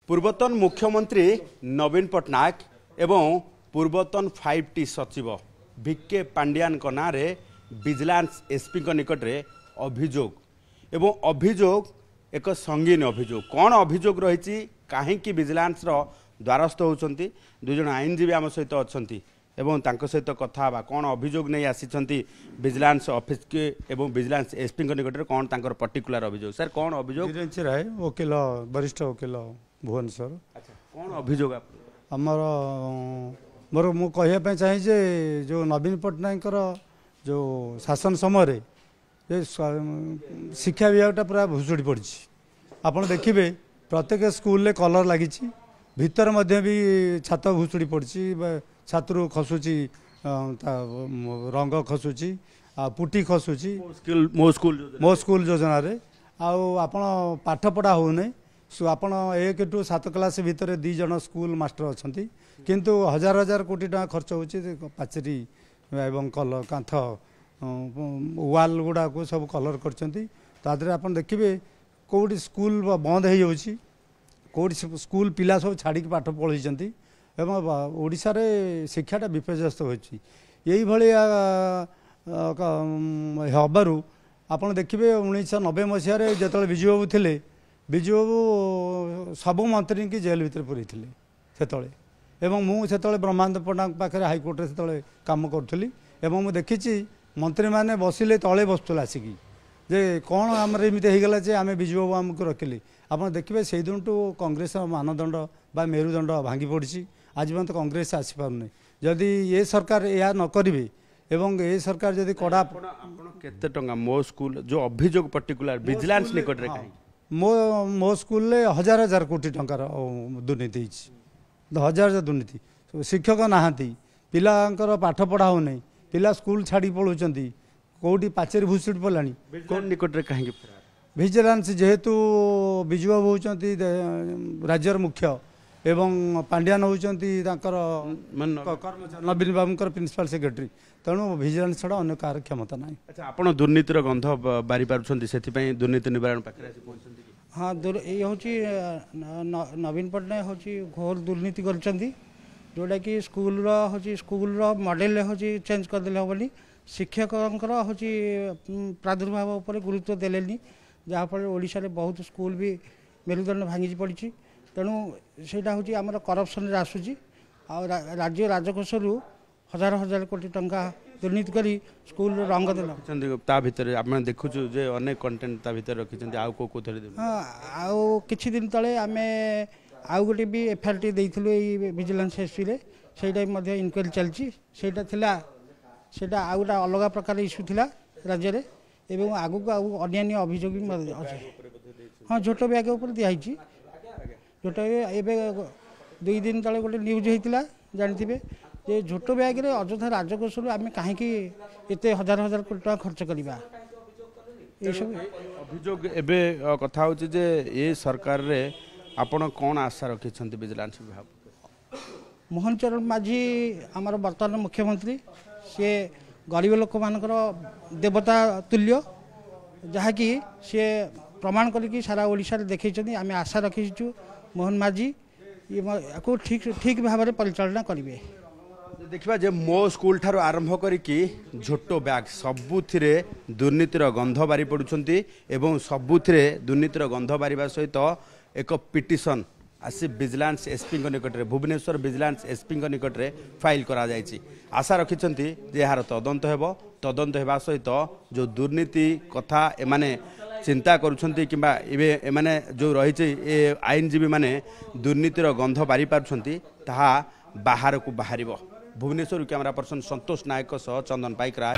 पूर्वतन मुख्यमंत्री नवीन पट्टनायक एवं पूर्वतन 5T सचिव भिके पांड्यान ना विजिलेंस एसपी निकट में अभियोग एवं अभियोग एक संगीन अभियोग कौन अभियोग रही कहीं विजिलेंस द्वारस्थ होती दुई जन आईनजीवी आम सहित अच्छा सहित कथा कौन अभियोग नहीं आसी विजिलेंस ऑफिस के एवं विजिलेंस एसपी निकट में कौन तांकर पर्टिकुलर अभियोग सर कौन अभियोग राय वकिल वरिष्ठ वकिल भुवनेश्वर अच्छा कौन अभियोग आमर मोर मु कहवाई चाहिए जो नवीन पट्टनायक जो शासन समय शिक्षा विभाग पूरा भुसुड़ी पड़ी आपड़ देखिए प्रत्येक स्कूल कलर लगी भितर मध्य भी छात भुसुड़ी पड़ी छात्रु खसुची रंग खसुची पुटी खसुची मो स्कूल योजना रे आपण पाठ पढ़ा होने आपण 1 टू 7 क्लास भितर 2 जन स्कूल मास्टर अच्छा किंतु हजार हजार कोटी टका खर्च हो पाचेरी एवं कलर कांथ वाल गुड़ा को सब कलर कर आप देखिए कौटी स्कूल बंद हो कौटी स्कूल पिला सब छाड़ी पाठ पढ़ी ओडिशा रे शिक्षाटा विपर्यस्त होती हबारू आप देखिए 1990 मसीह जो विजु बाबू थे विजु बाबू सब मंत्री की जेल भितर पूरी से मुझे ब्रह्मानंद पट्टनायक पाखे हाइकोर्ट से कम करी देखी मंत्री मैंने बसिले तले बसुला आसिकी जे कौन आम एमती जे आम विजु बाबू आमको रखिले आप देखिए से दिन टू कांग्रेस मानदंड बा मेरुदंड भांगी पड़ी आज पर्यंत कांग्रेस आसीपार जदि ये सरकार यह न करेंगे एवं ये सरकार जदि कड़ा केते टंगा मो स्कूल जो अभियोग पर्टिकुलर विजिलेंस निकट रे मो स्कूल हजार हजार कोटी टंकार दुर्नीति हजार दुर्नीति शिक्षक नहांती पिलांकर पाठ पढ़ा हो नहीं पिला स्कूल छाड़ी पलाउंट कौटी पाचेरी भुसुड़ी पड़ानी निकट रे कहीं विजिलेंस जेहेतु विजु बाबू होती राज्यर मुख्य एवं पांड्यान होती नवीन बाबूर प्रिंसिपल सेक्रेटरी तेणु विजिलेंस छड़ा अन्य कार क्षमता ना। अच्छा आपड़ दुर्नीतिर गंध बारी पार्टी से दुर्नीति निवारण पाखे हाँ ये हूँ नवीन पट्टनायक हूँ घोर दुर्नीति कर जोटा कि स्कूल मॉडल हूँ चेंज करदे हेनी शिक्षक हूँ प्रादुर्भाव पर गुरुत्व देलेनी जहाँफल ओडिशा रे बहुत स्कूल भी मेरुदंड भांगी पड़ी तेणु सेटा हूँ आमर करप्शन आसूची राज्य राजकोष हजार हजार कोटी टंका दुर्नीति करी स्कूल रंग देते आप देखु अनेक कंटेंट भीतर रखी हाँ आउ किछि दिन तले आम आउ गोटे भी एफआईआर देइथिलु ए विजिलेंस एसपी रे सेटा इनक्वारी चलची सेटा आउ गोटे अलग प्रकार इश्यू थिला राज्य रे एवं आगु को आउ अन्य अभियोग भी अच्छे हाँ झोट ब्याग उपर दिखाई झोट एवं 2 दिन तले गोटे न्यूज होता जानते जे झोट ब्याग रे अଯଥା राजकोष आम कहीं एत हजार हजार कोटी टका खर्च करवा अभियोग एबे कथा होची जे ये सरकार रे आपण कौन आशा रखिछंती विजिलेंस विभाग मोहन चरण माझी आमर वर्तमान मुख्यमंत्री सी गरीब लोक मानकर देवता तुल्य जहाँकि सी प्रमाण करके सारा ओडिशा रे देखैछंती आम आशा रखीचु मोहन माझी ये ठीक ठीक भाव में परिचालना करेंगे। देखा जे मो स्कूल ठारो आरंभ करिकी झोटो बैग सबुथिरे दुर्नीतिर गंध बारी पड़ुछंती एवं सबुथिरे दुर्नीतिर गंध बारिबा सहित एक पिटिशन आसी विजिलेंस एसपी निकट में भुवनेश्वर विजिलेंस एसपी निकट में फाइल करा जायछि आशा रखिछंती जे यार तदंत हेबो तदंत हेबा सहित जो दुर्नीति कथा एमाने चिंता करुछंती किंबा एमाने जो रही आईनजीवी माने दुर्नीतिर गंध बारी पारुछंती ताहा बाहर को बाहरिबो। भुवनेश्वर कैमरा पर्सन संतोष नायक सह चंदन पाइकरा।